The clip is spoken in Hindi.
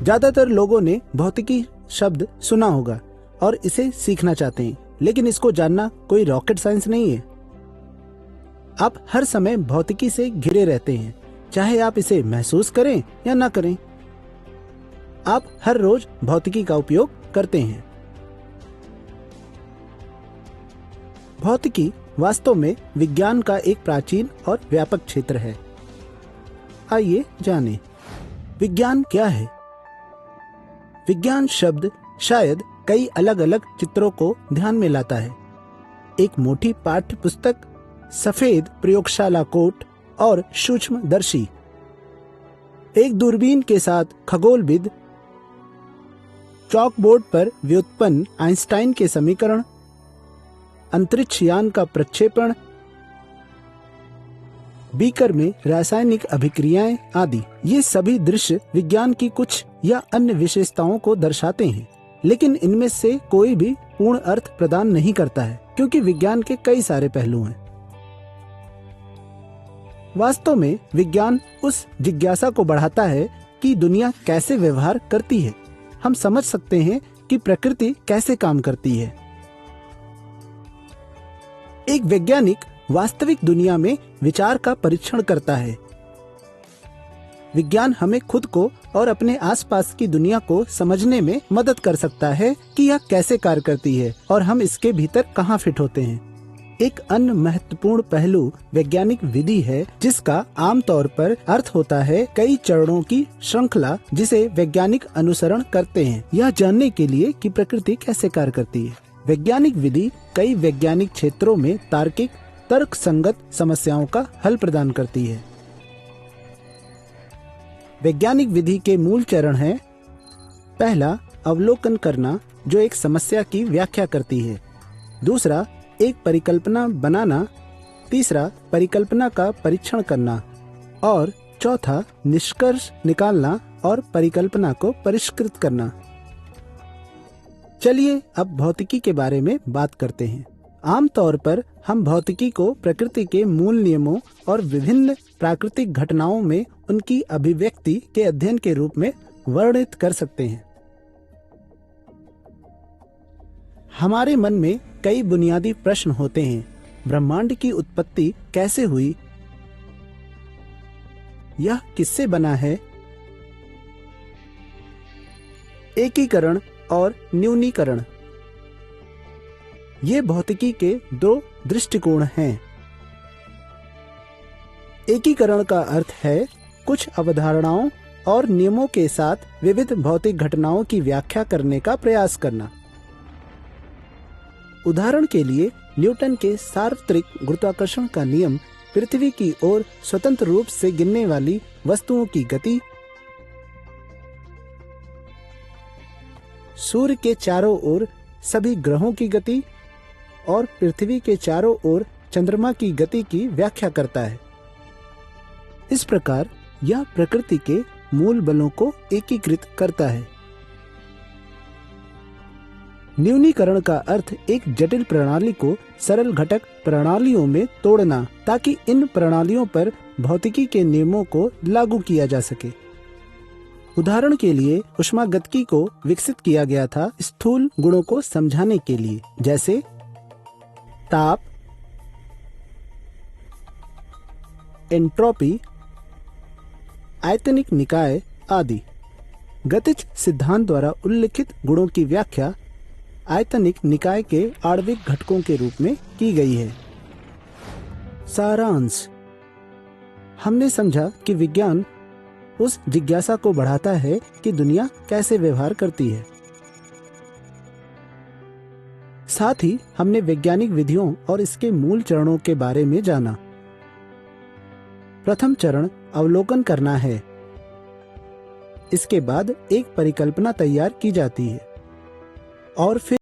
ज्यादातर लोगों ने भौतिकी शब्द सुना होगा और इसे सीखना चाहते हैं, लेकिन इसको जानना कोई रॉकेट साइंस नहीं है। आप हर समय भौतिकी से घिरे रहते हैं, चाहे आप इसे महसूस करें या ना करें। आप हर रोज भौतिकी का उपयोग करते हैं। भौतिकी वास्तव में विज्ञान का एक प्राचीन और व्यापक क्षेत्र है। आइए जानें, विज्ञान क्या है। विज्ञान शब्द शायद कई अलग अलग चित्रों को ध्यान में लाता है। एक मोटी पाठ्य पुस्तक, सफेद प्रयोगशाला कोट और सूक्ष्मदर्शी, एक दूरबीन के साथ खगोलविद, चॉकबोर्ड पर व्युत्पन्न आइंस्टाइन के समीकरण, अंतरिक्ष यान का प्रक्षेपण, बीकर में रासायनिक अभिक्रियाएं आदि। ये सभी दृश्य विज्ञान की कुछ या अन्य विशेषताओं को दर्शाते हैं, लेकिन इनमें से कोई भी पूर्ण अर्थ प्रदान नहीं करता है, क्योंकि विज्ञान के कई सारे पहलू हैं। वास्तव में विज्ञान उस जिज्ञासा को बढ़ाता है कि दुनिया कैसे व्यवहार करती है। हम समझ सकते हैं कि प्रकृति कैसे काम करती है। एक वैज्ञानिक वास्तविक दुनिया में विचार का परीक्षण करता है। विज्ञान हमें खुद को और अपने आसपास की दुनिया को समझने में मदद कर सकता है कि यह कैसे कार्य करती है और हम इसके भीतर कहाँ फिट होते हैं। एक अन्य महत्वपूर्ण पहलू वैज्ञानिक विधि है, जिसका आमतौर पर अर्थ होता है कई चरणों की श्रृंखला जिसे वैज्ञानिक अनुसरण करते हैं, यह जानने के लिए कि प्रकृति कैसे कार्य करती है। वैज्ञानिक विधि कई वैज्ञानिक क्षेत्रों में तार्किक, तर्क संगत समस्याओं का हल प्रदान करती है। वैज्ञानिक विधि के मूल चरण हैं: पहला, अवलोकन करना, जो एक समस्या की व्याख्या करती है। दूसरा, एक परिकल्पना बनाना। तीसरा, परिकल्पना का परीक्षण करना। और चौथा, निष्कर्ष निकालना और परिकल्पना को परिष्कृत करना। चलिए अब भौतिकी के बारे में बात करते हैं। आमतौर पर हम भौतिकी को प्रकृति के मूल नियमों और विभिन्न प्राकृतिक घटनाओं में उनकी अभिव्यक्ति के अध्ययन के रूप में वर्णित कर सकते हैं। हमारे मन में कई बुनियादी प्रश्न होते हैं। ब्रह्मांड की उत्पत्ति कैसे हुई? यह किससे बना है? एकीकरण और न्यूनीकरण, ये भौतिकी के दो दृष्टिकोण हैं। एकीकरण का अर्थ है कुछ अवधारणाओं और नियमों के साथ विविध भौतिक घटनाओं की व्याख्या करने का प्रयास करना। उदाहरण के लिए, न्यूटन के सार्वत्रिक गुरुत्वाकर्षण का नियम पृथ्वी की ओर स्वतंत्र रूप से गिरने वाली वस्तुओं की गति, सूर्य के चारों ओर सभी ग्रहों की गति और पृथ्वी के चारों ओर चंद्रमा की गति की व्याख्या करता है। इस प्रकार यह प्रकृति के मूल बलों को एकीकृत करता है। न्यूनीकरण का अर्थ एक जटिल प्रणाली को सरल घटक प्रणालियों में तोड़ना, ताकि इन प्रणालियों पर भौतिकी के नियमों को लागू किया जा सके। उदाहरण के लिए, ऊष्मागतिकी को विकसित किया गया था स्थूल गुणों को समझाने के लिए, जैसे ताप, एंट्रोपी, आयतनिक निकाय आदि। गतिज सिद्धांत द्वारा उल्लिखित गुणों की व्याख्या आयतनिक निकाय के आणविक घटकों के रूप में की गई है। सारांश, हमने समझा कि विज्ञान उस जिज्ञासा को बढ़ाता है कि दुनिया कैसे व्यवहार करती है। साथ ही हमने वैज्ञानिक विधियों और इसके मूल चरणों के बारे में जाना। प्रथम चरण अवलोकन करना है। इसके बाद एक परिकल्पना तैयार की जाती है और फिर